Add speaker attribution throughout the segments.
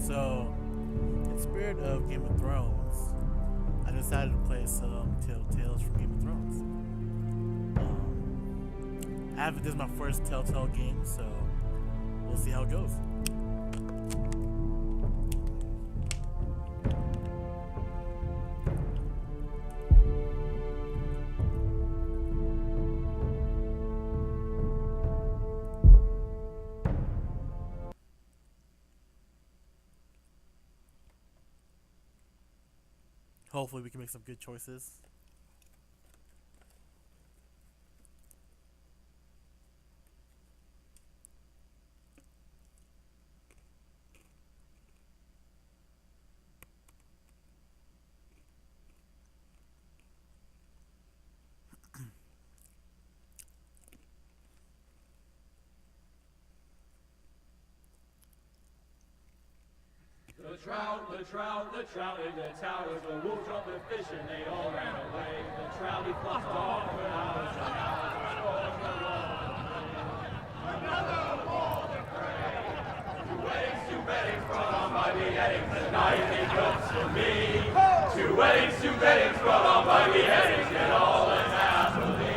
Speaker 1: So, in spirit of Game of Thrones, I decided to play some Telltales from Game of Thrones. This is my first Telltale game, so we'll see how it goes. Hopefully we can make some good choices.
Speaker 2: The trout in the towers, the wolves dropped the fish and they all ran away. The trout he fluffed off for hours and hours. Another war to pray. Two weddings brought on by beheadings, the night he comes to me. Two weddings brought on by beheadings, and all is happily.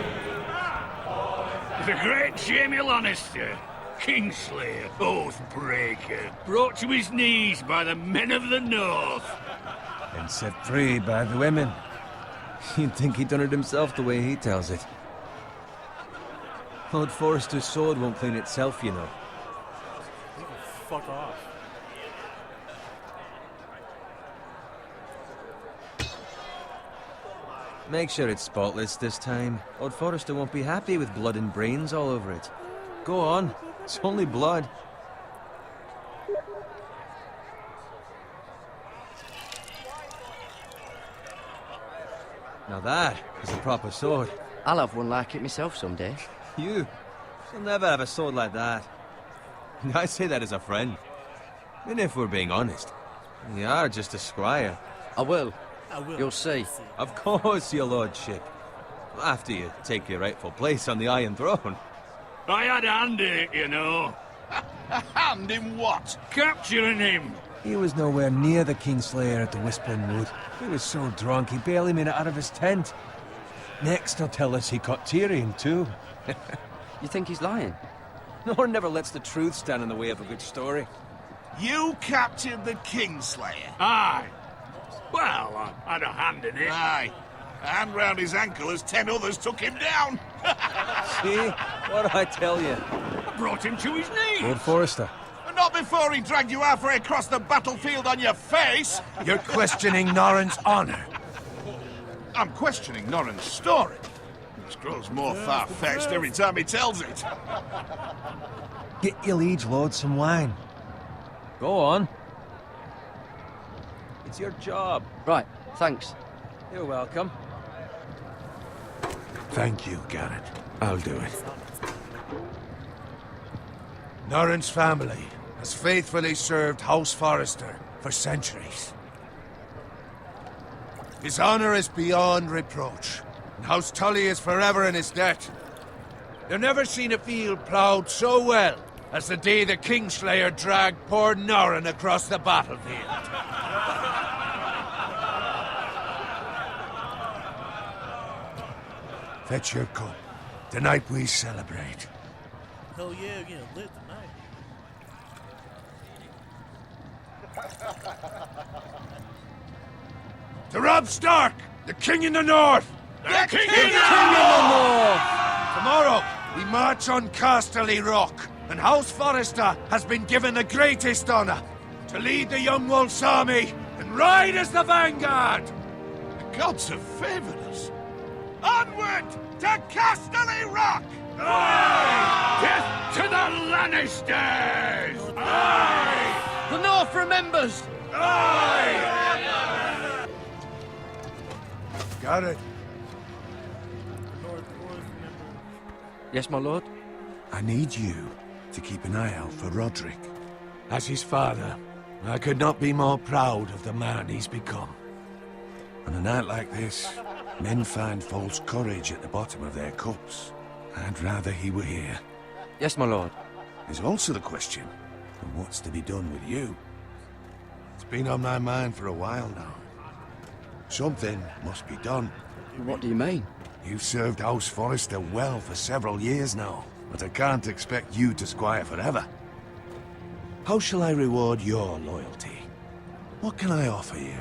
Speaker 3: The great Jamie Lannister, Kingslayer, Oathbreaker, brought to his knees by the men of the North.
Speaker 4: And set free by the women. You'd think he'd done it himself the way he tells it. Lord Forrester's sword won't clean itself, you know.
Speaker 1: You can fuck off.
Speaker 4: Make sure it's spotless this time. Lord Forrester won't be happy with blood and brains all over it. Go on. It's only blood. Now that is a proper sword.
Speaker 5: I'll have one like it myself someday.
Speaker 4: You'll never have a sword like that. I say that as a friend. And if we're being honest, you are just a squire.
Speaker 5: I will.
Speaker 1: I will.
Speaker 5: You'll see.
Speaker 4: Of course, your lordship. After you take your rightful place on the Iron Throne.
Speaker 3: I had a hand in it, you know.
Speaker 6: A hand in what?
Speaker 3: Capturing him.
Speaker 4: He was nowhere near the Kingslayer at the Whispering Wood. He was so drunk he barely made it out of his tent. Next he'll tell us he caught Tyrion too.
Speaker 5: You think he's lying?
Speaker 4: No one never lets the truth stand in the way of a good story.
Speaker 6: You captured the Kingslayer?
Speaker 3: Aye. Well, I had a hand in it.
Speaker 6: Aye. A hand round his ankle as 10 others took him down.
Speaker 4: See? What'd I tell you?
Speaker 3: I brought him to his knees.
Speaker 4: Lord Forrester.
Speaker 6: Not before he dragged you halfway across the battlefield on your face.
Speaker 7: You're questioning Norrin's honor.
Speaker 6: I'm questioning Norrin's story. It grows more far-fetched every time he tells it.
Speaker 4: Get your liege lord some wine. Go on. It's your job.
Speaker 5: Right, thanks.
Speaker 4: You're welcome.
Speaker 7: Thank you, Garrett. I'll do it. Norrin's family has faithfully served House Forrester for centuries. His honor is beyond reproach, and House Tully is forever in his debt. They've never seen a field ploughed so well as the day the Kingslayer dragged poor Norrin across the battlefield. Fetch your cup. Tonight we celebrate.
Speaker 1: Hell yeah, we're getting lit tonight.
Speaker 7: To Robb Stark, the King in the North!
Speaker 3: The King
Speaker 7: in the North! Tomorrow, we march on Casterly Rock, and House Forrester has been given the greatest honor to lead the Young Wolf's army and ride as the vanguard!
Speaker 6: The gods have favored us. Onward to Casterly Rock!
Speaker 3: Death to the Lannisters!
Speaker 5: Aye! The North remembers!
Speaker 7: Aye! Garrett,
Speaker 5: Yes, my lord?
Speaker 7: I need you to keep an eye out for Roderick. As his father, I could not be more proud of the man he's become. On a night like this, men find false courage at the bottom of their cups. I'd rather he were here.
Speaker 5: Yes, my lord.
Speaker 7: There's also the question of what's to be done with you. been on my mind for a while now. Something must be done.
Speaker 5: What do you mean?
Speaker 7: You've served House Forrester well for several years now, but I can't expect you to squire forever. How shall I reward your loyalty? What can I offer you?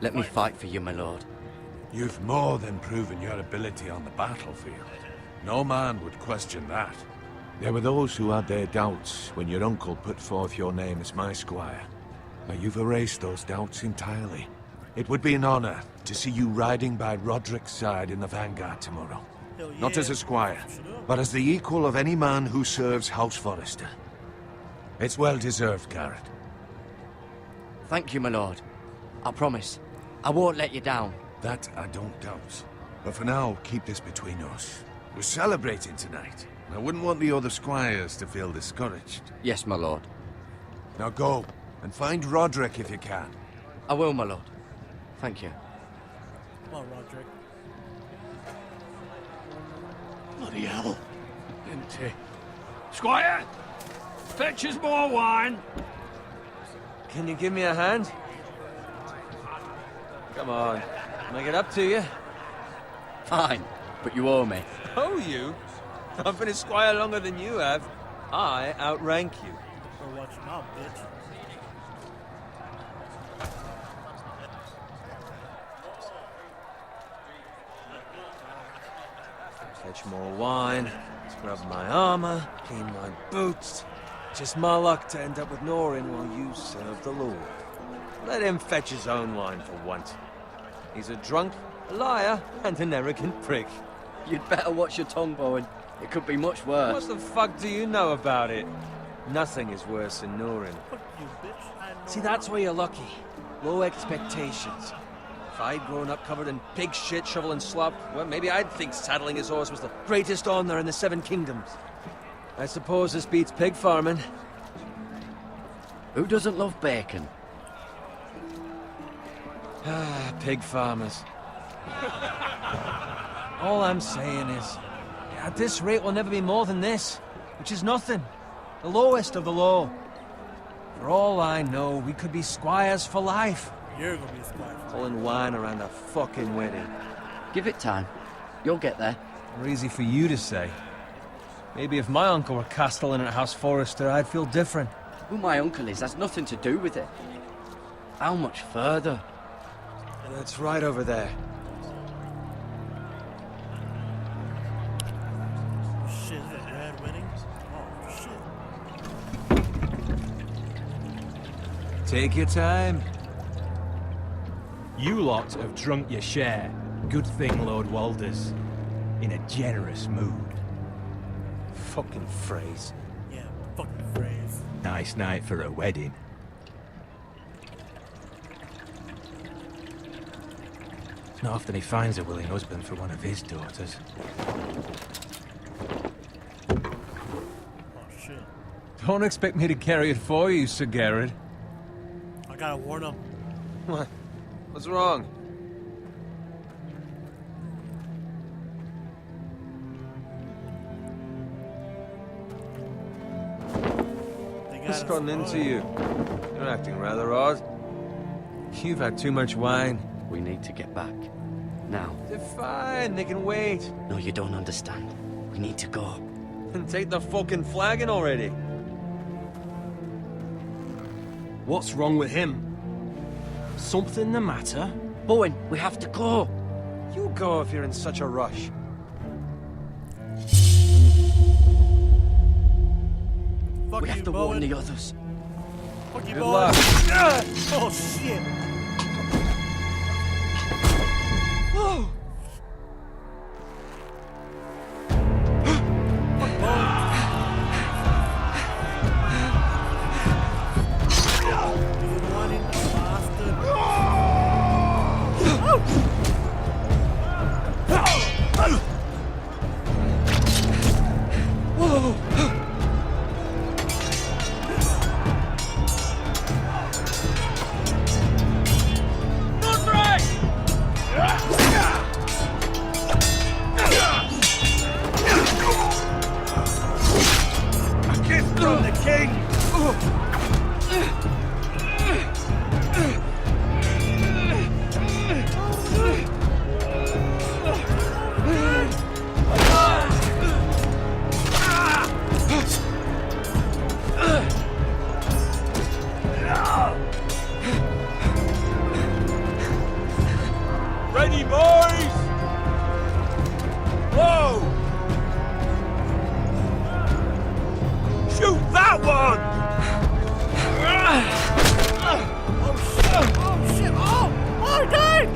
Speaker 5: Let me fight for you, my lord.
Speaker 7: You've more than proven your ability on the battlefield. No man would question that. There were those who had their doubts when your uncle put forth your name as my squire. But you've erased those doubts entirely. It would be an honor to see you riding by Roderick's side in the vanguard tomorrow.
Speaker 1: Hell yeah.
Speaker 7: Not as a squire, but as the equal of any man who serves House Forrester. It's well deserved, Garrett.
Speaker 5: Thank you, my lord. I promise. I won't let you down.
Speaker 7: That I don't doubt. But for now, keep this between us. We're celebrating tonight. I wouldn't want the other squires to feel discouraged.
Speaker 5: Yes, my lord.
Speaker 7: Now go, and find Roderick if you can.
Speaker 5: I will, my lord. Thank you.
Speaker 1: Come on, Roderick.
Speaker 3: Bloody hell. Empty. Squire! Fetch us more wine.
Speaker 4: Can you give me a hand? Come on. Can I get up to you?
Speaker 5: Fine, but you owe me.
Speaker 4: Oh, you? I've been a squire longer than you have. I outrank you.
Speaker 1: We're watching out, bitch.
Speaker 4: Fetch more wine, scrub my armor, clean my boots. Just my luck to end up with Norin while you serve the Lord. Let him fetch his own wine for once. He's a drunk, a liar, and an arrogant prick.
Speaker 5: You'd better watch your tongue, Bowen. It could be much worse.
Speaker 4: What the fuck do you know about it? Nothing is worse than Norin.
Speaker 1: Fuck you, bitch. I know.
Speaker 4: See, that's where you're lucky. Low expectations. If I'd grown up covered in pig shit, shovel and slop, well, maybe I'd think saddling his horse was the greatest honor in the Seven Kingdoms. I suppose this beats pig farming.
Speaker 5: Who doesn't love bacon?
Speaker 4: Ah, pig farmers. All I'm saying is, at this rate we'll never be more than this, which is nothing. The lowest of the low. For all I know, we could be squires for life.
Speaker 1: You're gonna be a squire.
Speaker 4: Pulling wine around a fucking wedding.
Speaker 5: Give it time. You'll get there.
Speaker 4: More easy for you to say. Maybe if my uncle were castellan at House Forrester, I'd feel different.
Speaker 5: Who my uncle is has nothing to do with it. How much further?
Speaker 4: And it's right over there.
Speaker 1: Shit, is it a red wedding? Oh, shit.
Speaker 4: Take your time.
Speaker 8: You lot have drunk your share. Good thing, Lord Walder's in a generous mood.
Speaker 4: Fucking phrase.
Speaker 1: Yeah, fucking phrase.
Speaker 8: Nice night for a wedding. It's not often he finds a willing husband for one of his daughters.
Speaker 1: Oh, shit.
Speaker 4: Don't expect me to carry it for you, Sir Garrett.
Speaker 1: I gotta warn him.
Speaker 4: What? What's wrong?
Speaker 1: They got
Speaker 4: What's
Speaker 1: us
Speaker 4: gotten into
Speaker 1: both.
Speaker 4: you? You're acting rather odd. You've had too much wine.
Speaker 5: We need to get back. Now.
Speaker 4: They're fine, they can wait.
Speaker 5: No, you don't understand. We need to go.
Speaker 4: And take the fucking flagon already.
Speaker 8: What's wrong with him? Something the matter?
Speaker 5: Bowen, we have to go.
Speaker 4: You go if you're in such a rush.
Speaker 1: Fuck
Speaker 5: We
Speaker 1: you,
Speaker 5: have to warn
Speaker 1: Bowen.
Speaker 5: the others.
Speaker 1: Fuck you,
Speaker 4: Good
Speaker 1: Bowen.
Speaker 4: luck.
Speaker 1: Ah! Oh, shit.
Speaker 4: Whoa!
Speaker 1: You wanted bastard.
Speaker 8: A gift from the king!
Speaker 7: that one!
Speaker 1: Oh shit! Oh shit! Oh! Oh, I died!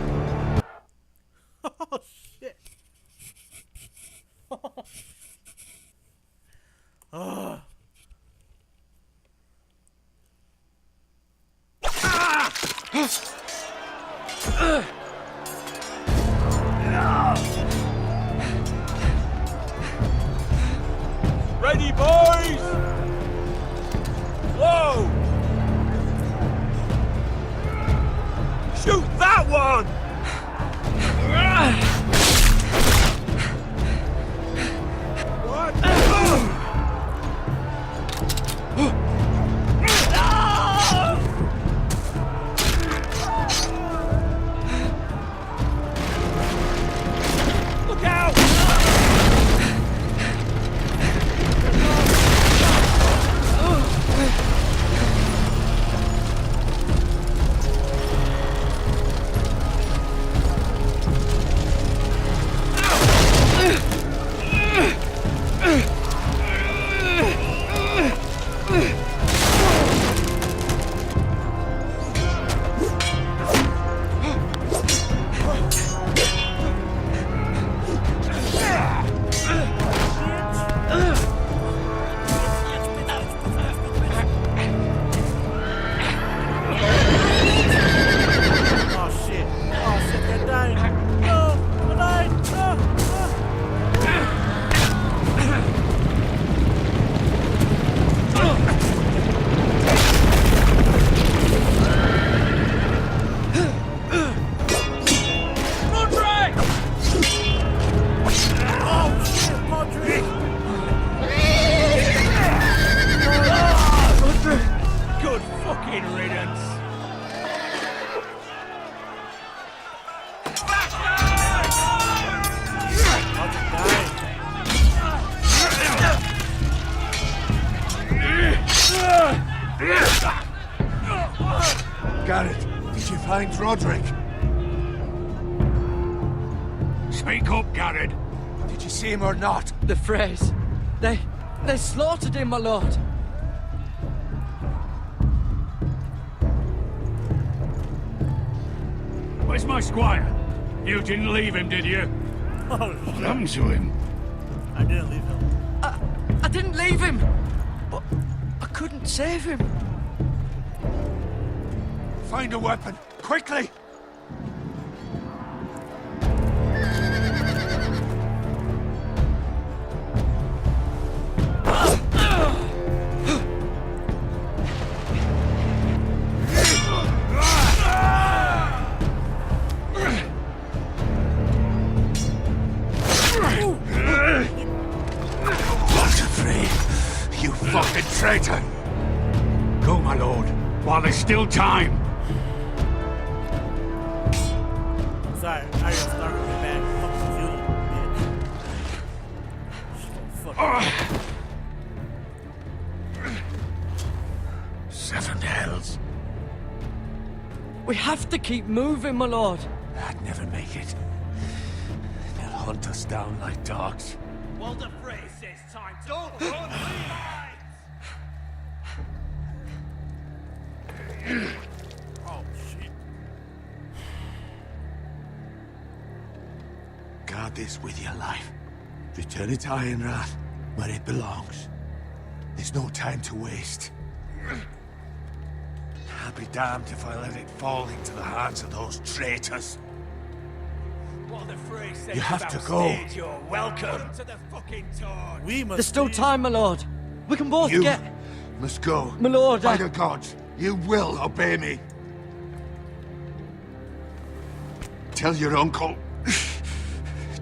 Speaker 1: Oh shit! Oh.
Speaker 3: Ready, boys! Whoa!
Speaker 7: Shoot that one!
Speaker 3: Look out!
Speaker 1: Oh shit! Oh shit! I died! No! I died! Oh shit! Padre!
Speaker 3: Good fucking riddance.
Speaker 1: Padre died!
Speaker 7: Garrett, did you find Roderick?
Speaker 3: Speak up, Garrett.
Speaker 7: Did you see him or not?
Speaker 5: The Freys. They slaughtered him, my lord.
Speaker 3: Where's my squire? You didn't leave him, did you?
Speaker 1: Oh
Speaker 3: What
Speaker 1: shit!
Speaker 3: happened to him?
Speaker 1: I didn't leave him.
Speaker 5: I didn't leave him, but I couldn't save him.
Speaker 7: Find a weapon, quickly! Walter Frey, you fucking traitor!
Speaker 3: Go, my lord, while there's still time.
Speaker 1: Sorry, I just started with back. Fuck you, bitch. Fuck.
Speaker 7: Seven hells.
Speaker 5: We have to keep moving, my lord.
Speaker 7: I'd never make it. They'll hunt us down like dogs.
Speaker 3: Walter Frey says time to... Don't run,
Speaker 1: Oh shit.
Speaker 7: Guard this with your life. Return it to Ironrath, where it belongs. There's no time to waste. I'll be damned if I let it fall into the hands of those traitors.
Speaker 3: Walter Frey says
Speaker 7: You have to go.
Speaker 3: You're welcome to the fucking torch.
Speaker 1: We must.
Speaker 5: There's still
Speaker 1: leave.
Speaker 5: time, my lord. We can both
Speaker 7: You
Speaker 5: get...
Speaker 7: must go.
Speaker 5: My lord,
Speaker 7: By the gods, you will obey me. Tell your uncle.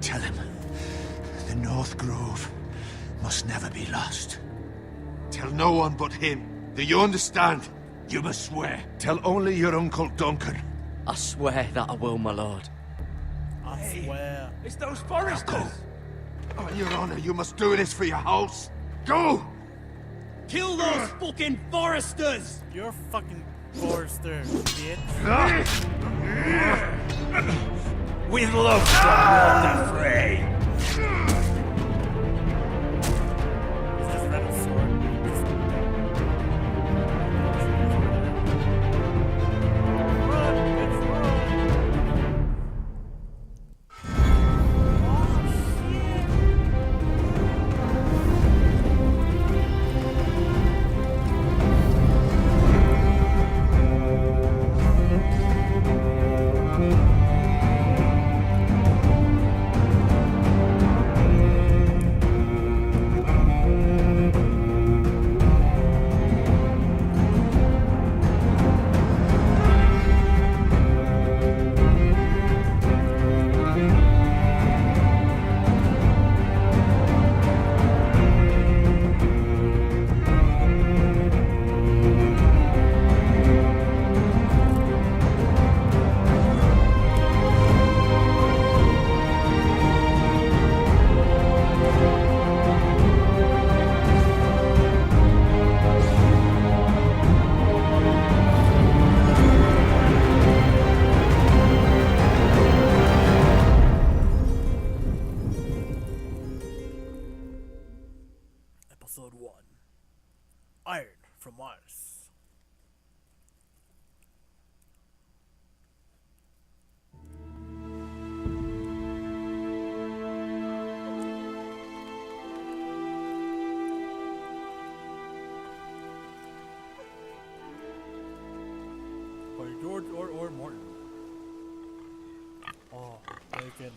Speaker 7: Tell him the North Grove must never be lost. Tell no one but him. Do you understand? You must swear. Tell only your Uncle Duncan.
Speaker 5: I swear that I will, my lord.
Speaker 1: I swear.
Speaker 3: It's those
Speaker 7: Now
Speaker 3: foresters.
Speaker 7: go. On your honor, you must do this for your house. Go!
Speaker 3: Kill those fucking foresters.
Speaker 1: You're a fucking forester, bitch.
Speaker 3: With love from Walter Frey.
Speaker 1: It's just red sword. from Mars. Or George or Morton. Oh, bacon.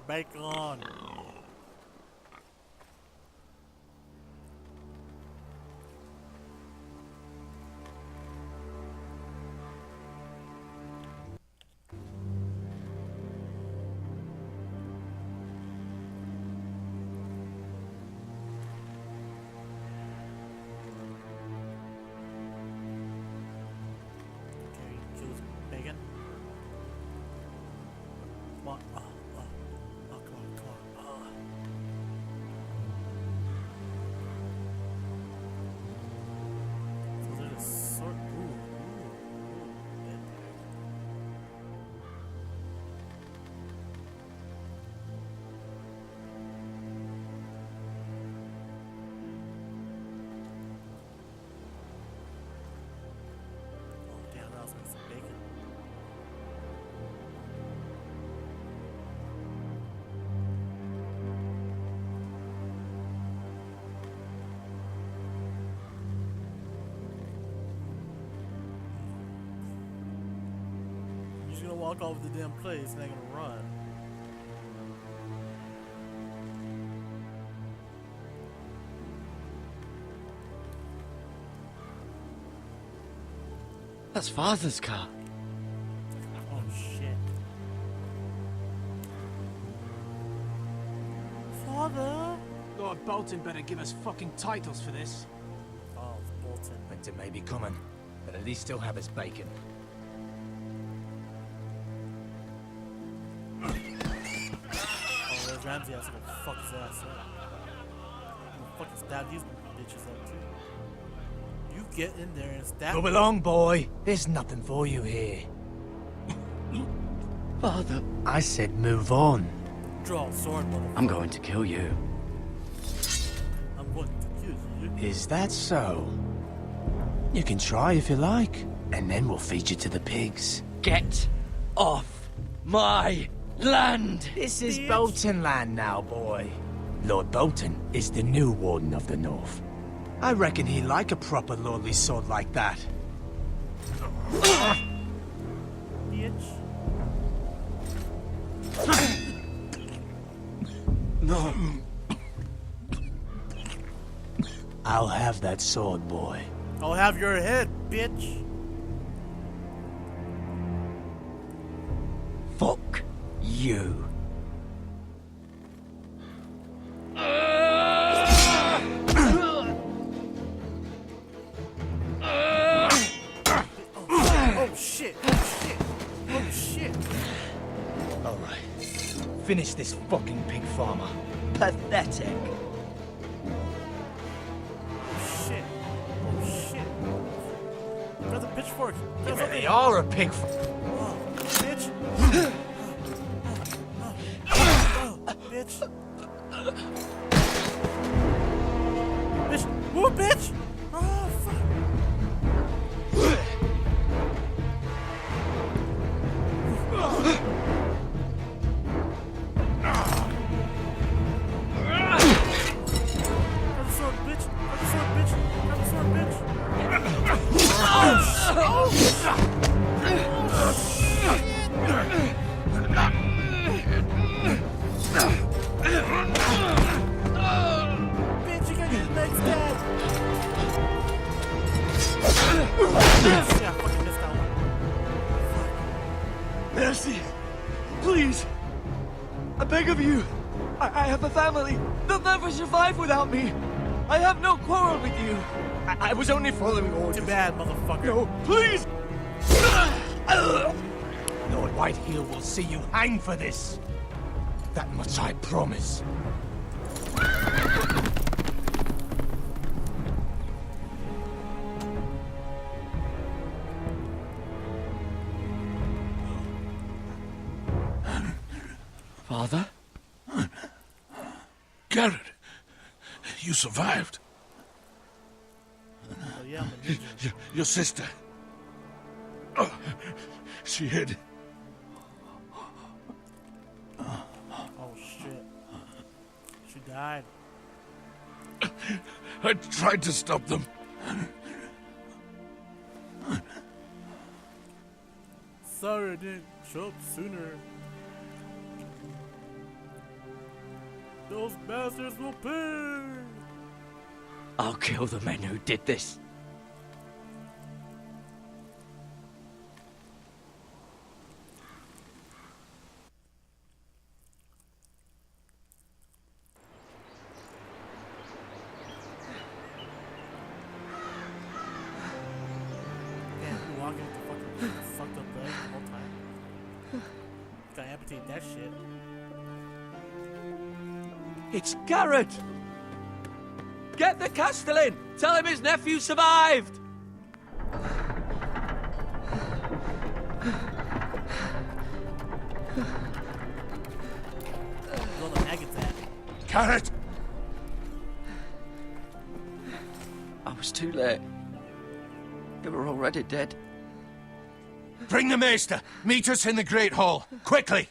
Speaker 1: Bacon. Bacon. Come on. Oh, come on, come on. So there's a sort. Ooh. Dead pig. Oh, damn, that was like some bacon. You're just gonna walk off the damn place and they're gonna run.
Speaker 5: That's Father's car.
Speaker 1: Oh shit. Father!
Speaker 8: Lord Bolton better give us fucking titles for this.
Speaker 1: Oh, it's Bolton.
Speaker 8: Winter may be coming, but at least still have his bacon.
Speaker 1: Oh, there's Ramsey. I was gonna fuck his ass up. I'm gonna fucking stab these bitches up too. You get in there and stab
Speaker 8: Move along, boy. There's nothing for you here.
Speaker 5: Father,
Speaker 8: I said move on.
Speaker 1: Draw a sword, motherfucker.
Speaker 5: I'm going to kill you.
Speaker 1: I'm going to kill you.
Speaker 8: Is that so? You can try if you like, and then we'll feed you to the pigs.
Speaker 5: Get off my land!
Speaker 8: This is
Speaker 1: Bitch.
Speaker 8: Bolton land now, boy. Lord Bolton is the new Warden of the North. I reckon he'd like a proper lordly sword like that.
Speaker 1: Bitch.
Speaker 8: No. I'll have that sword, boy.
Speaker 1: I'll have your head, bitch.
Speaker 8: Fuck you.
Speaker 1: Oh shit. Oh shit. Oh shit.
Speaker 8: All right. Finish this fucking pig farmer. Pathetic.
Speaker 1: Oh shit. Oh shit. Grab the pitchfork.
Speaker 8: You
Speaker 1: Grab
Speaker 8: really
Speaker 1: something.
Speaker 8: are a pig.
Speaker 1: Oh, bitch. Bitch. Bitch. Whoa, bitch. Oh, fuck. Grab the sword, bitch. Grab the sword, bitch. Grab the sword, bitch. Bitch, you gotta get the next dad. Yeah, I fucking missed that one.
Speaker 8: Mercy. Please. I beg of you. I have a family. They'll never survive without me. I have no quarrel with you. I was only following orders.
Speaker 1: Too bad, motherfucker.
Speaker 8: No, please! Lord Whitehill will see you hang for this. That much I promise.
Speaker 5: Father?
Speaker 7: Garrett, you survived.
Speaker 1: Oh, yeah. I'm a ninja.
Speaker 7: Your sister. Oh, she hid.
Speaker 1: Oh shit. She died.
Speaker 7: I tried to stop them.
Speaker 1: Sorry I didn't show up sooner. Those bastards will pay!
Speaker 5: I'll kill the men who did this.
Speaker 1: Damn, you walking with the fucking fucked up leg the whole time. Gotta amputate that shit.
Speaker 8: It's Garrett! Get the Castellan! Tell him his nephew survived!
Speaker 1: Where the maggots at?
Speaker 7: Garrett!
Speaker 5: I was too late. They were already dead.
Speaker 7: Bring the maester! Meet us in the Great Hall! Quickly!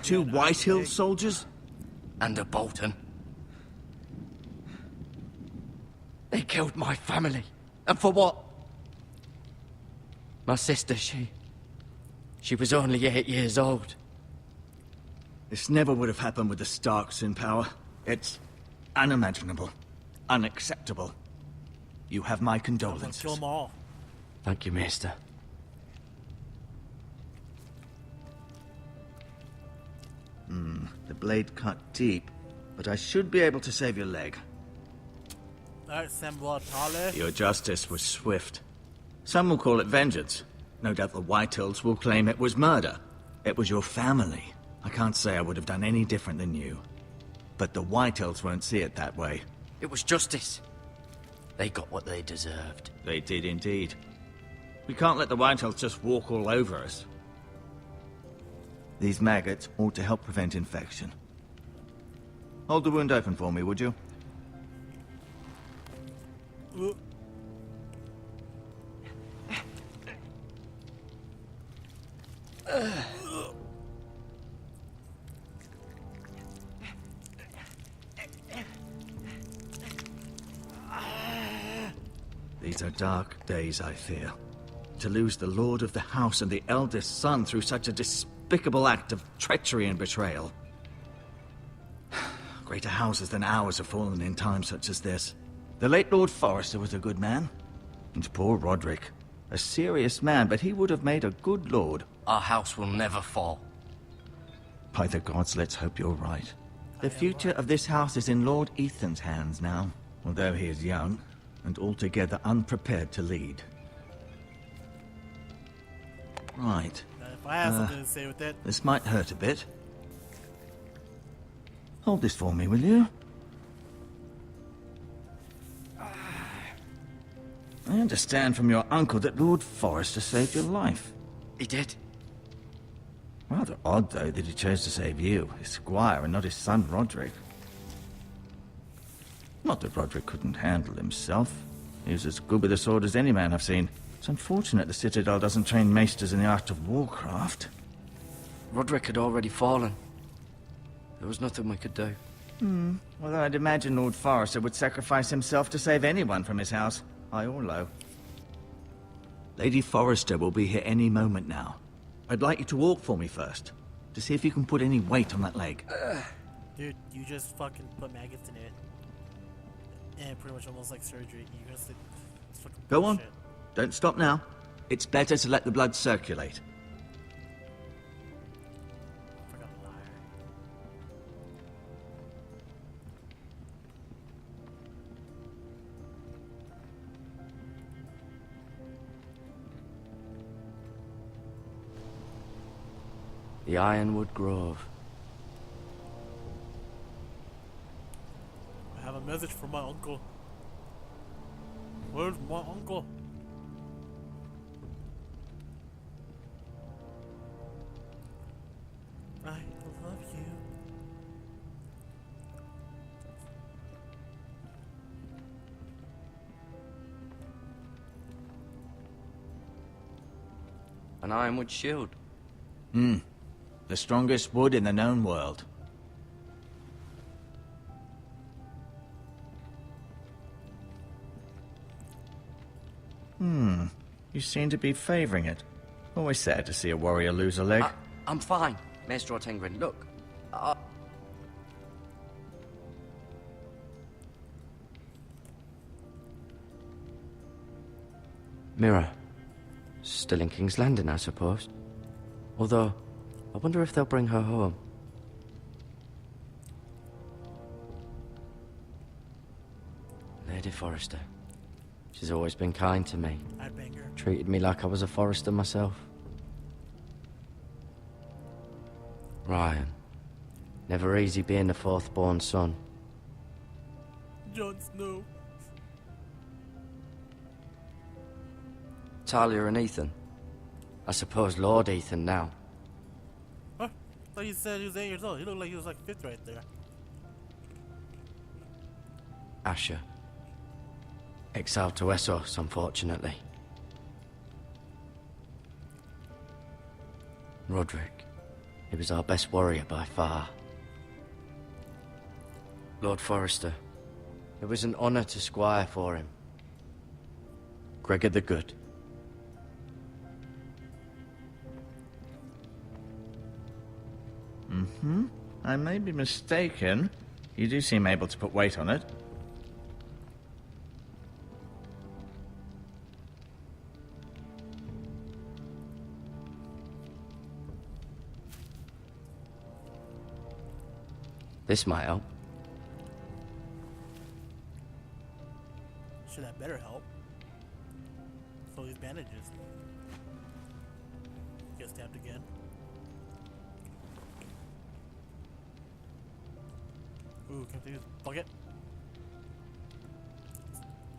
Speaker 8: Two Whitehill soldiers?
Speaker 5: And a Bolton. They killed my family. And for what? My sister, she was only 8 years old.
Speaker 8: This never would have happened with the Starks in power. It's unimaginable. Unacceptable. You have my
Speaker 1: Let's
Speaker 8: condolences.
Speaker 1: kill them all.
Speaker 5: Thank you, Maester.
Speaker 8: The blade cut deep, but I should be able to save your leg.
Speaker 1: Alright, Sembla Tale.
Speaker 8: Your justice was swift. Some will call it vengeance. No doubt the Whitehills will claim it was murder. It was your family. I can't say I would have done any different than you. But the Whitehills won't see it that way.
Speaker 5: It was justice. They got what they deserved.
Speaker 8: They did indeed. We can't let the Whitehills just walk all over us. These maggots ought to help prevent infection. Hold the wound open for me, would you? These are dark days, I fear. To lose the lord of the house and the eldest son through such a despicable act of treachery and betrayal. Greater houses than ours have fallen in times such as this. The late Lord Forrester was a good man. And poor Roderick. A serious man, but he would have made a good lord.
Speaker 5: Our house will never fall.
Speaker 8: By the gods, let's hope you're right. The future of this house is in Lord Ethan's hands now, although he is young and altogether unprepared to lead. Right.
Speaker 1: Now, if I have something to say with that,
Speaker 8: This might hurt a bit. Hold this for me, will you? I understand from your uncle that Lord Forrester saved your life.
Speaker 5: He did.
Speaker 8: Rather odd, though, that he chose to save you, his squire, and not his son Roderick. Not that Roderick couldn't handle himself. He was as good with a sword as any man I've seen. It's unfortunate the Citadel doesn't train maesters in the art of warcraft.
Speaker 5: Roderick had already fallen. There was nothing we could do.
Speaker 8: Although I'd imagine Lord Forrester would sacrifice himself to save anyone from his house, high or low. Lady Forrester will be here any moment now. I'd like you to walk for me first, to see if you can put any weight on that leg.
Speaker 1: dude, you just fucking put maggots in it. And pretty much almost like surgery. You're gonna say, it's fucking
Speaker 8: Go on.
Speaker 1: bullshit.
Speaker 8: Don't stop now. It's better to let the blood circulate.
Speaker 1: Fucking liar.
Speaker 5: The Ironwood Grove.
Speaker 1: I have a message from my uncle. Where's my uncle? I love you.
Speaker 5: an ironwood shield.
Speaker 8: The strongest wood in the known world. You seem to be favoring it. Always sad to see a warrior lose a leg.
Speaker 5: I'm fine, Maester Ortengrin. Look, Mira. Still in King's Landing, I suppose. Although, I wonder if they'll bring her home. Lady Forrester. She's always been kind to me.
Speaker 1: I'd bang her.
Speaker 5: Treated me like I was a Forrester myself. Ryan. Never easy being the fourth-born son.
Speaker 1: Jon Snow.
Speaker 5: Talia and Ethan. I suppose Lord Ethan now.
Speaker 1: Huh? I thought you said he was 8 years old. He looked like he was like 5th right there.
Speaker 5: Asher. Exiled to Essos, unfortunately. Roderick. He was our best warrior by far. Lord Forrester. It was an honor to squire for him. Gregor the Good.
Speaker 8: I may be mistaken. You do seem able to put weight on it.
Speaker 5: This might help.
Speaker 1: Should that better help? So these bandages. Get stabbed again. Ooh, can I use bucket?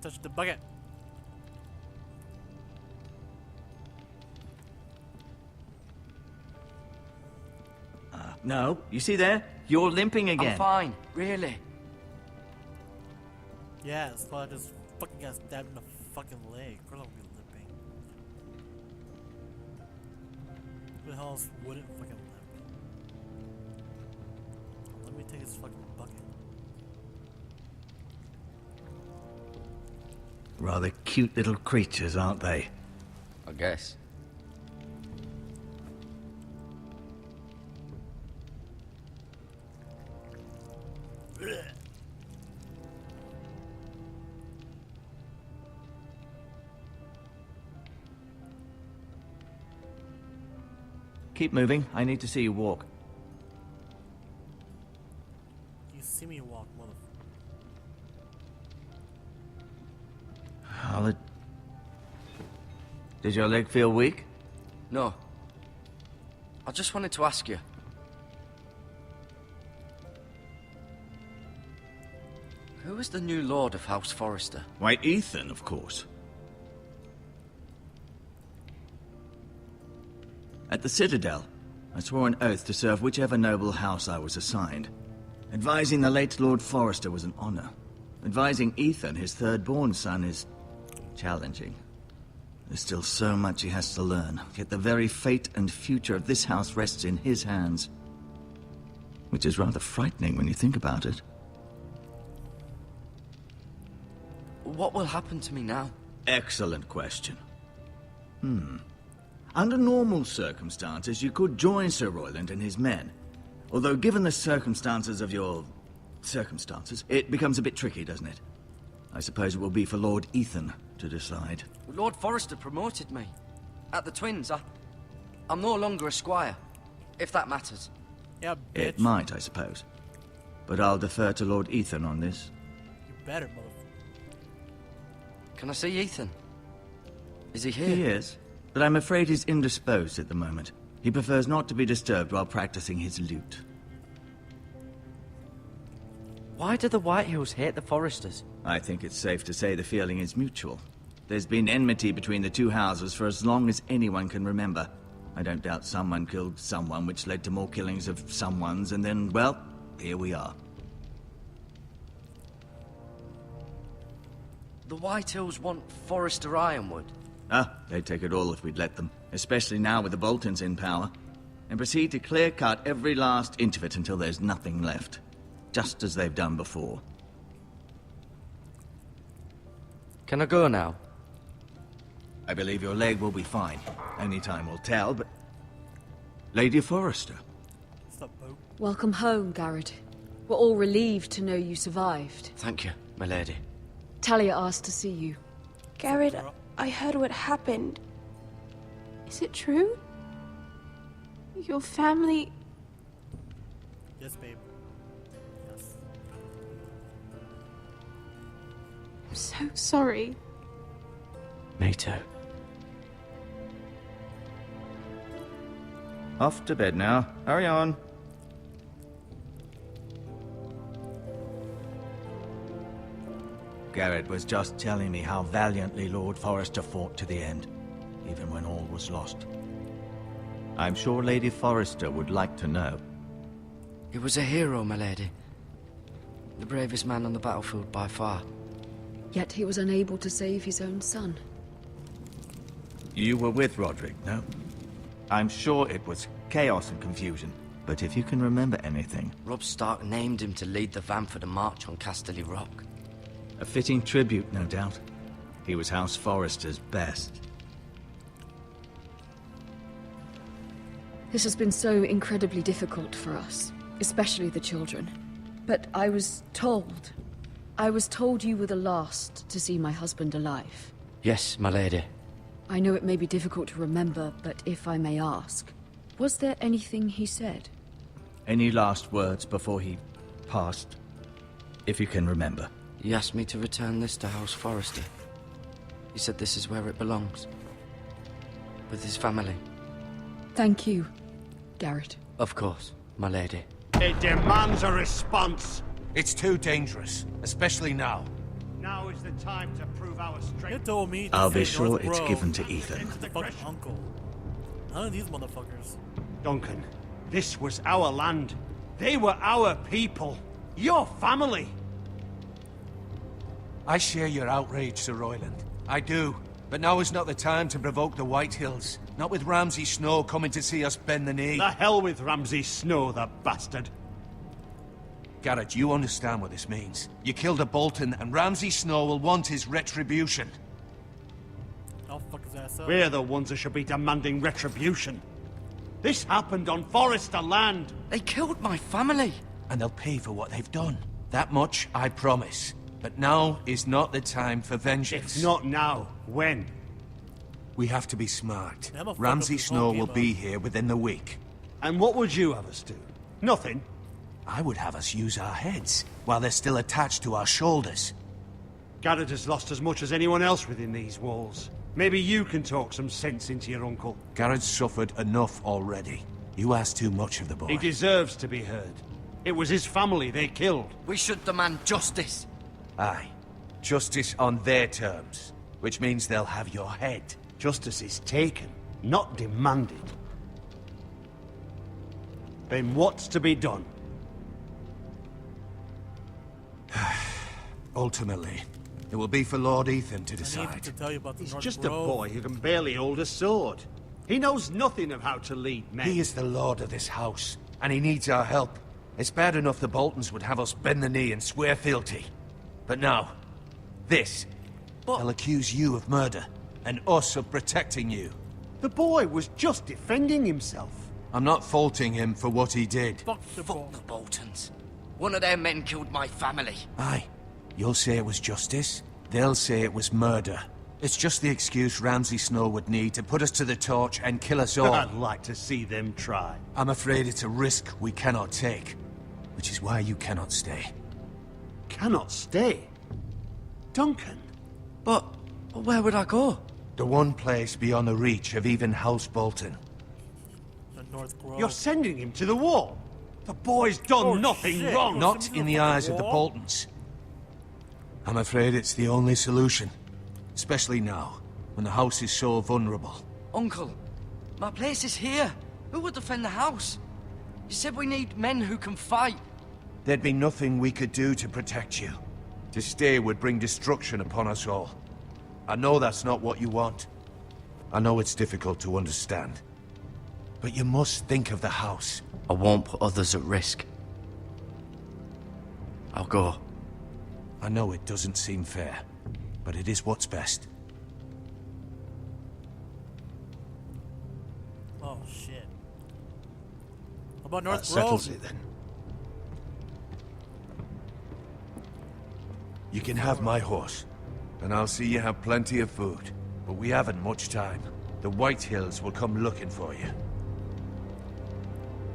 Speaker 1: Touch the bucket.
Speaker 8: No, you see there? You're limping again.
Speaker 5: I'm fine, really.
Speaker 1: Yeah, so I just fucking got stabbed in the fucking leg. Of course I'll be limping. Who the hell else wouldn't fucking limp? Let me take this fucking bucket.
Speaker 8: Rather cute little creatures, aren't they?
Speaker 5: I guess.
Speaker 8: Keep moving. I need to see you walk.
Speaker 1: You see me walk, mother.
Speaker 8: Did your leg feel weak?
Speaker 5: No. I just wanted to ask you. Who is the new Lord of House Forrester?
Speaker 8: Why, Ethan, of course. At the Citadel, I swore an oath to serve whichever noble house I was assigned. Advising the late Lord Forrester was an honor. Advising Ethan, his third-born son, is challenging. There's still so much he has to learn, yet the very fate and future of this house rests in his hands. Which is rather frightening when you think about it.
Speaker 5: What will happen to me now?
Speaker 8: Excellent question. Under normal circumstances, you could join Sir Royland and his men. Although, given the circumstances of your... circumstances, it becomes a bit tricky, doesn't it? I suppose it will be for Lord Ethan to decide.
Speaker 5: Lord Forrester promoted me. At the Twins, I'm no longer a squire, if that matters.
Speaker 1: Yeah, bitch.
Speaker 8: It might, I suppose. But I'll defer to Lord Ethan on this.
Speaker 1: You better, mother.
Speaker 5: Can I see Ethan? Is he here?
Speaker 8: He is, but I'm afraid he's indisposed at the moment. He prefers not to be disturbed while practicing his lute.
Speaker 5: Why do the Whitehills hate the Forresters?
Speaker 8: I think it's safe to say the feeling is mutual. There's been enmity between the two houses for as long as anyone can remember. I don't doubt someone killed someone, which led to more killings of someones, and then, well, here we are.
Speaker 5: The Whitehills want Forrester Ironwood.
Speaker 8: They'd take it all if we'd let them, especially now with the Boltons in power, and proceed to clear-cut every last inch of it until there's nothing left, just as they've done before.
Speaker 5: Can I go now?
Speaker 8: I believe your leg will be fine. Only time will tell, but... Lady Forrester.
Speaker 1: What's up, Bo?
Speaker 9: Welcome home, Garrett. We're all relieved to know you survived.
Speaker 5: Thank you, my lady.
Speaker 9: Talia asked to see you.
Speaker 10: Garrett, I heard what happened. Is it true? Your family...
Speaker 1: Yes, babe. Yes.
Speaker 10: I'm so sorry.
Speaker 5: Me too.
Speaker 8: Off to bed now. Hurry on. Garrett was just telling me how valiantly Lord Forrester fought to the end, even when all was lost. I'm sure Lady Forrester would like to know.
Speaker 5: He was a hero, my lady. The bravest man on the battlefield by far.
Speaker 9: Yet he was unable to save his own son.
Speaker 8: You were with Roderick, no? I'm sure it was chaos and confusion, but if you can remember anything...
Speaker 5: Robb Stark named him to lead the van for the march on Casterly Rock.
Speaker 8: A fitting tribute, no doubt. He was House Forrester's best.
Speaker 9: This has been so incredibly difficult for us, especially the children. But I was told you were the last to see my husband alive.
Speaker 5: Yes, my lady.
Speaker 9: I know it may be difficult to remember, but if I may ask, was there anything he said?
Speaker 8: Any last words before he passed? If you can remember.
Speaker 5: He asked me to return this to House Forrester. He said this is where it belongs. With his family.
Speaker 9: Thank you, Garrett.
Speaker 5: Of course, my lady.
Speaker 3: It demands a response.
Speaker 7: It's too dangerous, especially now.
Speaker 3: Now is the time to prove our
Speaker 1: You
Speaker 3: strength.
Speaker 1: told me to
Speaker 8: I'll be
Speaker 1: say
Speaker 8: sure
Speaker 1: North
Speaker 8: it's
Speaker 1: Grove.
Speaker 8: given to Ethan.
Speaker 1: It's the fucking uncle. None of these motherfuckers.
Speaker 3: Duncan, this was our land. They were our people. Your family.
Speaker 7: I share your outrage, Sir Royland. I do. But now is not the time to provoke the White Hills. Not with Ramsay Snow coming to see us bend the knee.
Speaker 3: The hell with Ramsay Snow, the bastard.
Speaker 7: Garrett, you understand what this means. You killed a Bolton, and Ramsay Snow will want his retribution.
Speaker 1: I'll fuck his ass up.
Speaker 3: We're the ones that should be demanding retribution. This happened on Forrester land.
Speaker 5: They killed my family.
Speaker 7: And they'll pay for what they've done. That much, I promise. But now is not the time for vengeance.
Speaker 3: If not now, when?
Speaker 7: We have to be smart.
Speaker 1: Yeah, I'm a fuck
Speaker 7: Ramsay
Speaker 1: up this
Speaker 7: Snow
Speaker 1: whole
Speaker 7: will
Speaker 1: game
Speaker 7: be
Speaker 1: up.
Speaker 7: here within the week.
Speaker 3: And what would you have us do? Nothing.
Speaker 7: I would have us use our heads, while they're still attached to our shoulders.
Speaker 3: Garrett has lost as much as anyone else within these walls. Maybe you can talk some sense into your uncle.
Speaker 7: Garrett's suffered enough already. You ask too much of the boy.
Speaker 3: He deserves to be heard. It was his family they killed.
Speaker 5: We should demand justice.
Speaker 7: Aye. Justice on their terms. Which means they'll have your head.
Speaker 3: Justice is taken, not demanded. Then what's to be done?
Speaker 7: Ultimately, it will be for Lord Ethan to
Speaker 1: I need
Speaker 7: decide.
Speaker 1: to tell you about the
Speaker 3: He's
Speaker 1: North
Speaker 3: just
Speaker 1: Grove.
Speaker 3: a boy who can barely hold a sword. He knows nothing of how to lead men.
Speaker 7: He is the lord of this house, and he needs our help. It's bad enough the Boltons would have us bend the knee and swear fealty. But now, this. They'll accuse you of murder, and us of protecting you.
Speaker 3: The boy was just defending himself.
Speaker 7: I'm not faulting him for what he did.
Speaker 1: Fuck the
Speaker 5: Fuck
Speaker 1: ball.
Speaker 5: the Boltons. One of their men killed my family.
Speaker 7: Aye. You'll say it was justice. They'll say it was murder. It's just the excuse Ramsay Snow would need to put us to the torch and kill us all.
Speaker 3: I'd like to see them try.
Speaker 7: I'm afraid it's a risk we cannot take. Which is why you cannot stay.
Speaker 3: Cannot stay. Duncan.
Speaker 5: But where would I go?
Speaker 7: The one place beyond the reach of even House Bolton.
Speaker 1: The North Grove.
Speaker 3: You're sending him to the wall. The boy's done
Speaker 1: Oh,
Speaker 3: nothing
Speaker 1: shit.
Speaker 3: wrong.
Speaker 7: Not in the eyes of the Boltons. I'm afraid it's the only solution. Especially now, when the house is so vulnerable.
Speaker 5: Uncle, my place is here. Who would defend the house? You said we need men who can fight.
Speaker 7: There'd be nothing we could do to protect you. To stay would bring destruction upon us all. I know that's not what you want. I know it's difficult to understand. But you must think of the house.
Speaker 5: I won't put others at risk. I'll go.
Speaker 7: I know it doesn't seem fair, but it is what's best.
Speaker 1: Oh shit. How about North
Speaker 7: That
Speaker 1: Grove?
Speaker 7: settles it then. You can have my horse, and I'll see you have plenty of food. But we haven't much time. The White Hills will come looking for you.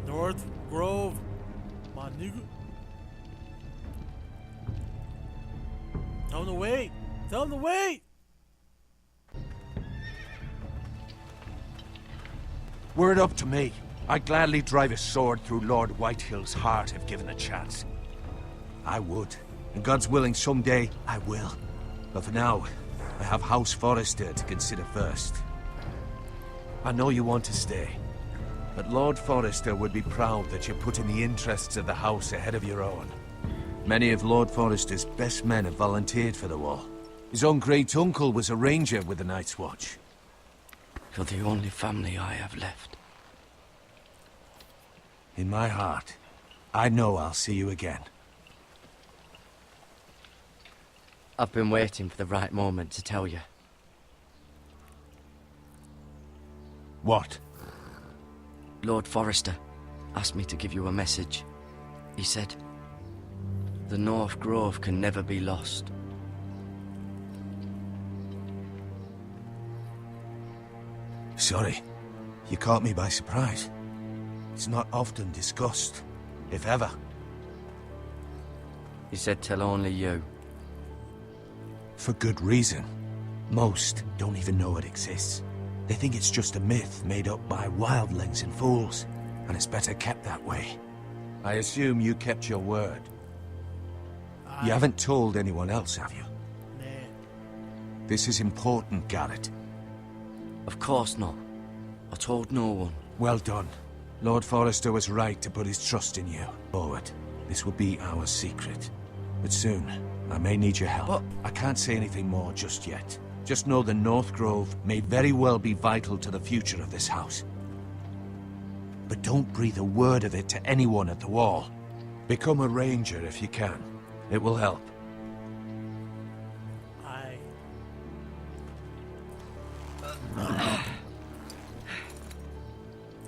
Speaker 1: North Grove. My nigga. Tell him to wait. Tell him to wait.
Speaker 7: Were it up to me, I'd gladly drive a sword through Lord Whitehill's heart if given a chance. I would. And God's willing, someday I will. But for now, I have House Forrester to consider first. I know you want to stay, but Lord Forrester would be proud that you're putting the interests of the house ahead of your own. Many of Lord Forrester's best men have volunteered for the war. His own great-uncle was a ranger with the Night's Watch.
Speaker 5: You're the only family I have left.
Speaker 7: In my heart, I know I'll see you again.
Speaker 5: I've been waiting for the right moment to tell you.
Speaker 7: What?
Speaker 5: Lord Forrester asked me to give you a message. He said, the North Grove can never be lost.
Speaker 7: Sorry, you caught me by surprise. It's not often discussed, if ever.
Speaker 5: He said tell only you.
Speaker 7: For good reason. Most don't even know it exists. They think it's just a myth made up by wildlings and fools, and it's better kept that way. I assume you kept your word. You haven't told anyone else, have you?
Speaker 1: Nah.
Speaker 7: This is important, Garrett.
Speaker 5: Of course not. I told no one.
Speaker 7: Well done. Lord Forrester was right to put his trust in you. Forward. This will be our secret. But soon, I may need your help.
Speaker 5: But
Speaker 7: I can't say anything more just yet. Just know the North Grove may very well be vital to the future of this house. But don't breathe a word of it to anyone at the wall. Become a ranger if you can. It will help.
Speaker 1: I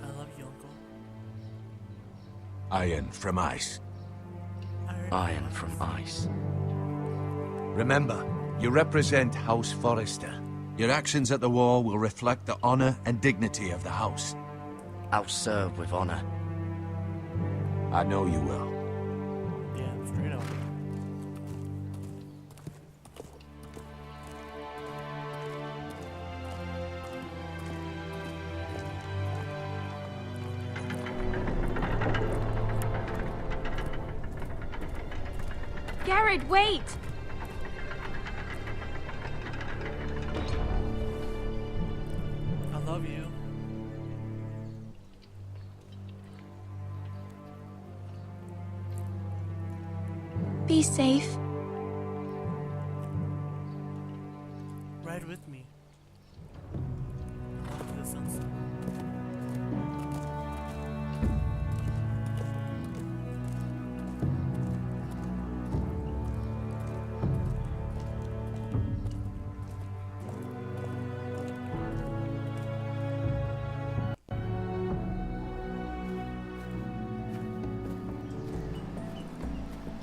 Speaker 1: love you, Uncle.
Speaker 7: Iron from ice.
Speaker 5: Iron from ice.
Speaker 7: Remember, you represent House Forrester. Your actions at the war will reflect the honor and dignity of the house.
Speaker 5: I'll serve with honor.
Speaker 7: I know you will.
Speaker 1: Yeah, straight up.
Speaker 10: Garrett, wait!
Speaker 1: I love you.
Speaker 10: Be safe.
Speaker 1: Ride with me. Long distance.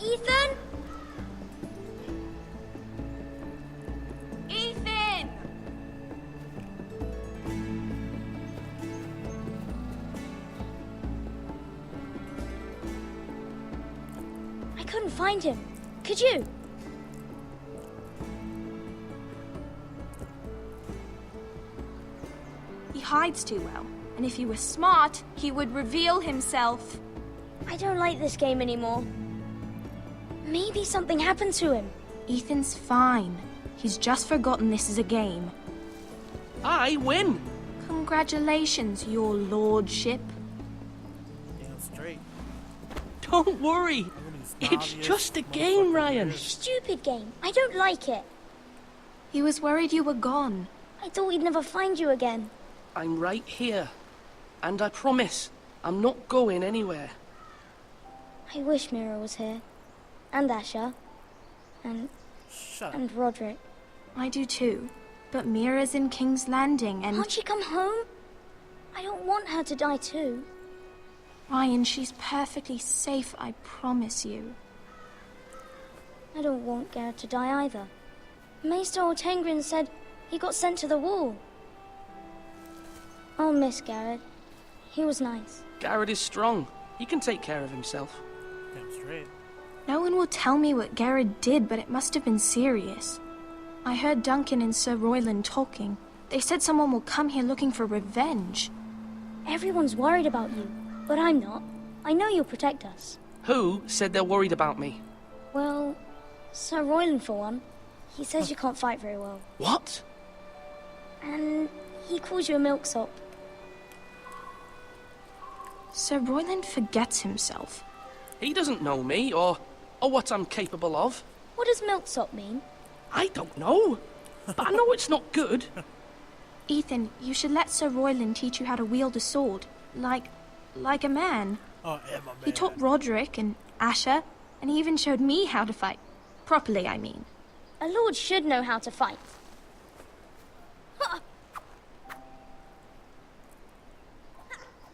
Speaker 11: Ethan?
Speaker 10: Ethan!
Speaker 11: I couldn't find him. Could you?
Speaker 10: He hides too well, and if he were smart, he would reveal himself.
Speaker 11: I don't like this game anymore. Maybe something happened to him.
Speaker 10: Ethan's fine. He's just forgotten this is a game.
Speaker 12: I win!
Speaker 10: Congratulations, your lordship.
Speaker 1: Damn straight.
Speaker 12: Don't worry. It's just a game, Ryan.
Speaker 11: Stupid game. I don't like it.
Speaker 10: He was worried you were gone.
Speaker 11: I thought we'd never find you again.
Speaker 12: I'm right here. And I promise, I'm not going anywhere.
Speaker 11: I wish Mira was here. And Asher. And Roderick.
Speaker 10: I do too. But Mira's in King's Landing and...
Speaker 11: Can't she come home? I don't want her to die too.
Speaker 10: Ryan, she's perfectly safe, I promise you.
Speaker 11: I don't want Garrett to die either. Maester Ortengrin said he got sent to the wall. I'll miss Garrett. He was nice.
Speaker 12: Garrett is strong. He can take care of himself.
Speaker 1: Damn straight.
Speaker 10: No one will tell me what Garrett did, but it must have been serious. I heard Duncan and Sir Royland talking. They said someone will come here looking for revenge.
Speaker 11: Everyone's worried about you, but I'm not. I know you'll protect us.
Speaker 12: Who said they're worried about me?
Speaker 11: Well, Sir Royland for one. He says you can't fight very well.
Speaker 12: What?
Speaker 11: And he calls you a milksop.
Speaker 10: Sir Royland forgets himself.
Speaker 12: He doesn't know me, or what I'm capable of.
Speaker 11: What does milksop mean?
Speaker 12: I don't know, but I know it's not good.
Speaker 10: Ethan, you should let Sir Royland teach you how to wield a sword. Like a man.
Speaker 1: Oh, Emma, man.
Speaker 10: He taught Roderick and Asher, and he even showed me how to fight. Properly, I mean.
Speaker 11: A lord should know how to fight.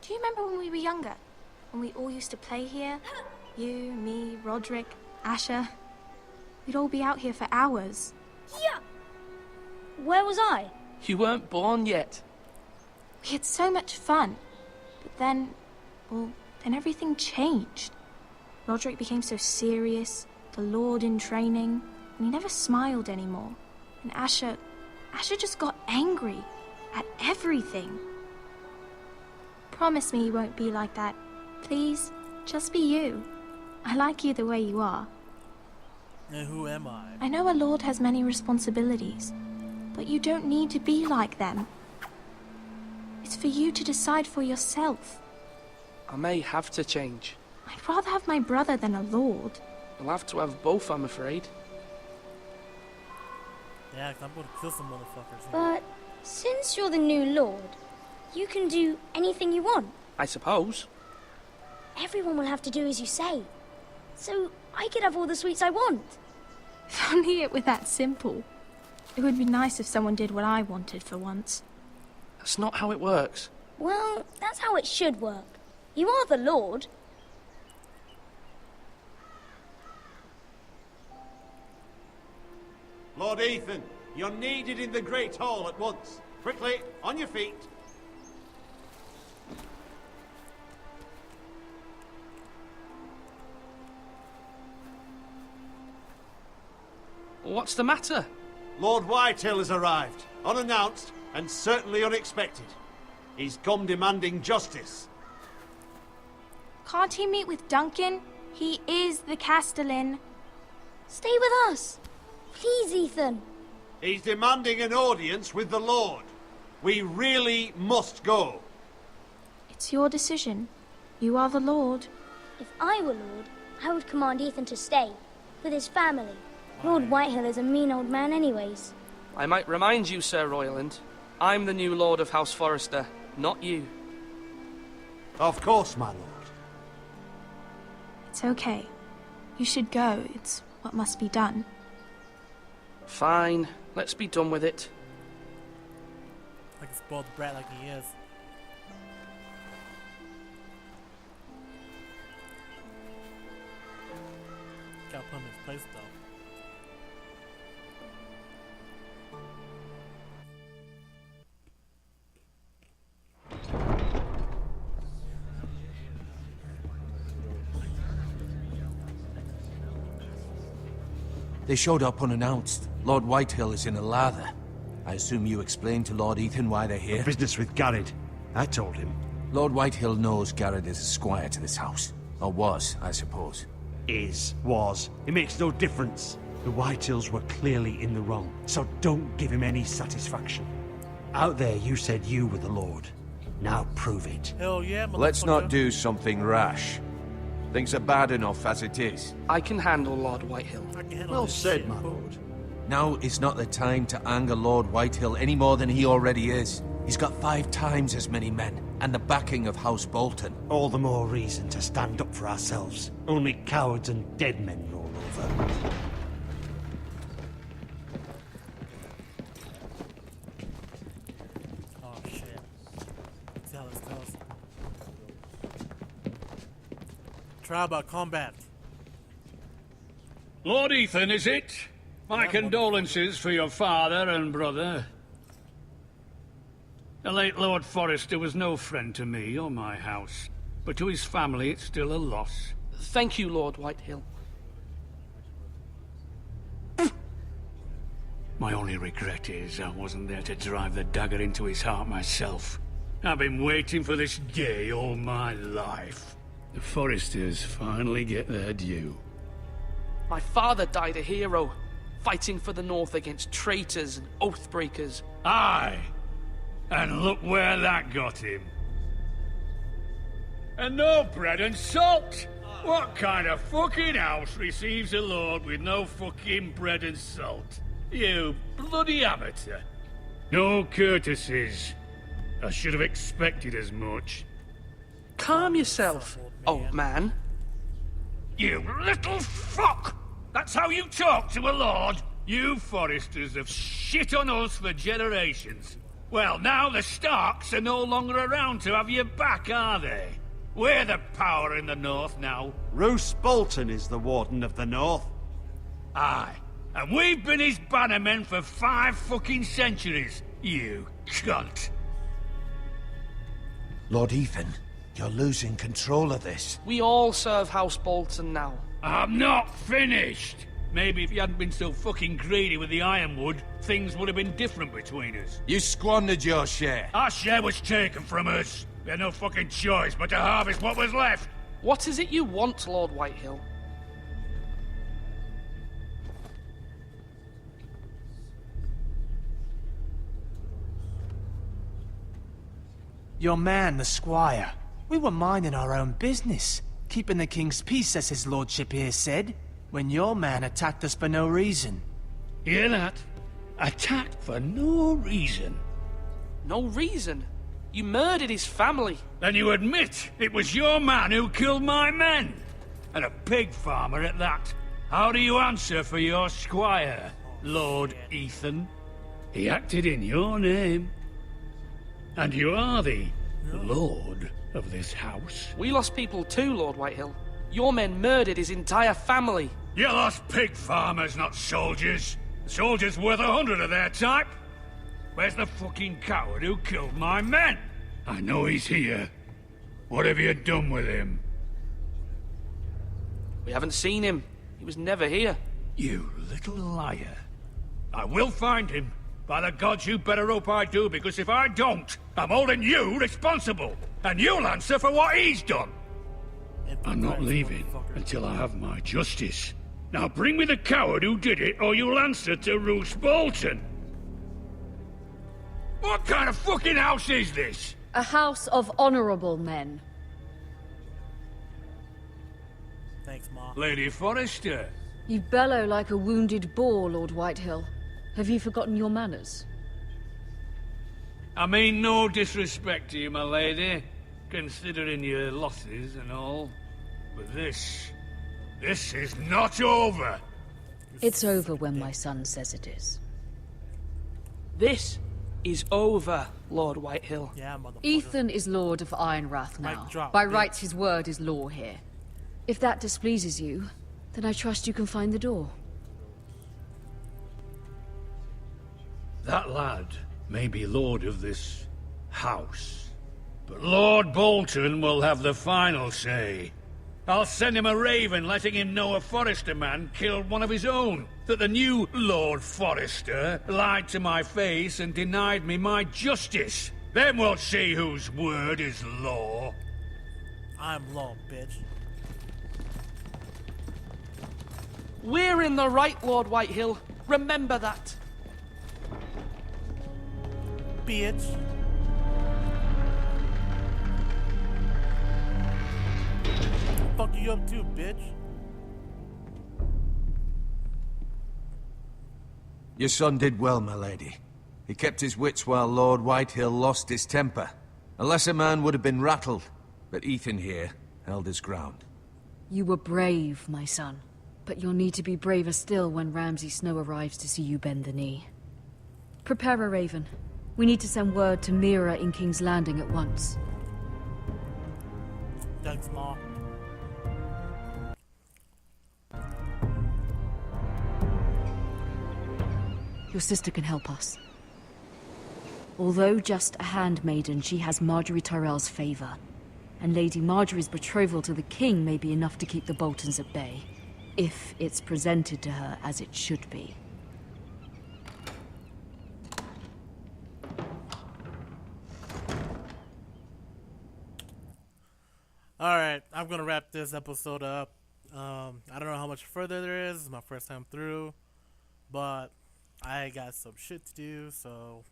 Speaker 10: Do you remember when we were younger? When we all used to play here? You, me, Roderick, Asher. We'd all be out here for hours.
Speaker 11: Yeah. Where was I?
Speaker 12: You weren't born yet.
Speaker 10: We had so much fun. But then, then everything changed. Roderick became so serious, the Lord in training, and he never smiled anymore. And Asher just got angry at everything. Promise me you won't be like that. Please, just be you. I like you the way you are.
Speaker 1: And who am I?
Speaker 10: I know a lord has many responsibilities, but you don't need to be like them. It's for you to decide for yourself.
Speaker 12: I may have to change.
Speaker 10: I'd rather have my brother than a lord.
Speaker 12: I'll have to have both, I'm afraid.
Speaker 1: Yeah, 'cause I'm going to kill some motherfuckers here.
Speaker 11: But since you're the new lord, you can do anything you want.
Speaker 12: I suppose.
Speaker 11: Everyone will have to do as you say. So I could have all the sweets I want.
Speaker 10: If only it were that simple. It would be nice if someone did what I wanted for once.
Speaker 12: That's not how it works.
Speaker 11: Well, that's how it should work. You are the lord.
Speaker 13: Lord Ethan, you're needed in the Great Hall at once. Quickly, on your feet.
Speaker 12: What's the matter?
Speaker 13: Lord Whitehill has arrived, unannounced and certainly unexpected. He's come demanding justice.
Speaker 10: Can't he meet with Duncan? He is the Castellan.
Speaker 11: Stay with us. Please, Ethan.
Speaker 13: He's demanding an audience with the Lord. We really must go.
Speaker 10: It's your decision. You are the Lord.
Speaker 11: If I were Lord, I would command Ethan to stay, with his family. Lord Whitehill is a mean old man anyways.
Speaker 12: I might remind you, Sir Royland, I'm the new Lord of House Forrester, not you.
Speaker 13: Of course, my lord.
Speaker 10: It's okay. You should go. It's what must be done.
Speaker 12: Fine, let's be done with it.
Speaker 1: Like a spoiled brat like he is. Gotta put him in his place though.
Speaker 7: They showed up unannounced. Lord Whitehill is in a lather. I assume you explained to Lord Ethan why they're here?
Speaker 13: Business with Garrett. I told him.
Speaker 7: Lord Whitehill knows Garrett is a squire to this house. Or was, I suppose.
Speaker 13: Was. It makes no difference. The Whitehills were clearly in the wrong, so don't give him any satisfaction. Out there you said you were the Lord. Now prove it.
Speaker 1: Hell yeah, motherfucker.
Speaker 7: Let's not do something rash. Things are bad enough as it is.
Speaker 12: I can handle Lord Whitehill.
Speaker 1: I can handle
Speaker 13: Well
Speaker 1: this
Speaker 13: said,
Speaker 1: shit.
Speaker 13: my lord.
Speaker 4: Now is not the time to anger Lord Whitehill any more than he already is. He's got 5 times as many men, and the backing of House Bolton.
Speaker 13: All the more reason to stand up for ourselves. Only cowards and dead men roll over.
Speaker 1: Oh shit. Tell us. Try about combat.
Speaker 3: Lord Ethan, is it? My condolences for your father and brother. The late Lord Forrester was no friend to me or my house, but to his family it's still a loss.
Speaker 12: Thank you, Lord Whitehill.
Speaker 3: My only regret is I wasn't there to drive the dagger into his heart myself. I've been waiting for this day all my life. The Forresters finally get their due.
Speaker 12: My father died a hero, fighting for the North against traitors and oathbreakers.
Speaker 3: Aye! And look where that got him. And no bread and salt! What kind of fucking house receives a lord with no fucking bread and salt? You bloody amateur. No courtesies. I should have expected as much.
Speaker 12: Calm yourself, old man.
Speaker 3: You little fuck! That's how you talk to a lord? You Forresters have shit on us for generations. Well, now the Starks are no longer around to have your back, are they? We're the power in the North now.
Speaker 13: Roose Bolton is the Warden of the North.
Speaker 3: Aye. And we've been his bannermen for 5 fucking centuries, you cunt.
Speaker 7: Lord Ethan, you're losing control of this.
Speaker 12: We all serve House Bolton now.
Speaker 3: I'm not finished! Maybe if you hadn't been so fucking greedy with the ironwood, things would have been different between us.
Speaker 4: You squandered your share.
Speaker 3: Our share was taken from us. We had no fucking choice but to harvest what was left.
Speaker 12: What is it you want, Lord Whitehill?
Speaker 14: Your man, the squire. We were minding our own business, keeping the king's peace, as his lordship here said, when your man attacked us for no reason.
Speaker 3: Hear that? Attacked for no reason.
Speaker 12: No reason? You murdered his family.
Speaker 3: Then you admit it was your man who killed my men. And a pig farmer at that. How do you answer for your squire, Lord Ethan? He acted in your name. And you are the lord of this house.
Speaker 12: We lost people too, Lord Whitehill. Your men murdered his entire family.
Speaker 3: You lost pig farmers, not soldiers. The soldiers worth 100 of their type. Where's the fucking coward who killed my men? I know he's here. What have you done with him?
Speaker 12: We haven't seen him. He was never here.
Speaker 3: You little liar. I will find him. By the gods, you better hope I do, because if I don't, I'm holding you responsible. And you'll answer for what he's done. I'm not leaving until I have my justice. Now bring me the coward who did it, or you'll answer to Roose Bolton. What kind of fucking house is this?
Speaker 9: A house of honorable men.
Speaker 1: Thanks, Ma.
Speaker 3: Lady Forrester.
Speaker 9: You bellow like a wounded boar, Lord Whitehill. Have you forgotten your manners?
Speaker 3: I mean no disrespect to you, my lady, considering your losses and all. But this is not over.
Speaker 9: It's over when my son says it is.
Speaker 12: This is over, Lord Whitehill.
Speaker 1: Yeah, motherfucker.
Speaker 9: Ethan is Lord of Ironrath now.
Speaker 1: Mic drop,
Speaker 9: By
Speaker 1: bitch.
Speaker 9: rights, his word is law here. If that displeases you, then I trust you can find the door.
Speaker 3: That lad may be lord of this house, but Lord Bolton will have the final say. I'll send him a raven letting him know a Forrester man killed one of his own, that the new Lord Forrester lied to my face and denied me my justice. Then we'll see whose word is law.
Speaker 1: I'm law, bitch.
Speaker 12: We're in the right, Lord Whitehill. Remember that.
Speaker 1: Bitch. Fuck you up too, bitch.
Speaker 7: Your son did well, my lady. He kept his wits while Lord Whitehill lost his temper. A lesser man would have been rattled, but Ethan here held his ground.
Speaker 9: You were brave, my son. But you'll need to be braver still when Ramsay Snow arrives to see you bend the knee. Prepare a raven. We need to send word to Mira in King's Landing at once.
Speaker 1: Thanks, Ma.
Speaker 9: Your sister can help us. Although just a handmaiden, she has Marjorie Tyrell's favor. And Lady Marjorie's betrothal to the king may be enough to keep the Boltons at bay. If it's presented to her as it should be.
Speaker 1: Alright, I'm gonna wrap this episode up. I don't know how much further there is. It's my first time through. But I got some shit to do, so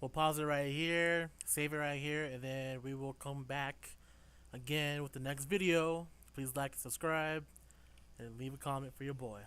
Speaker 1: we'll pause it right here, save it right here, and then we will come back again with the next video. Please like and subscribe, and leave a comment for your boy.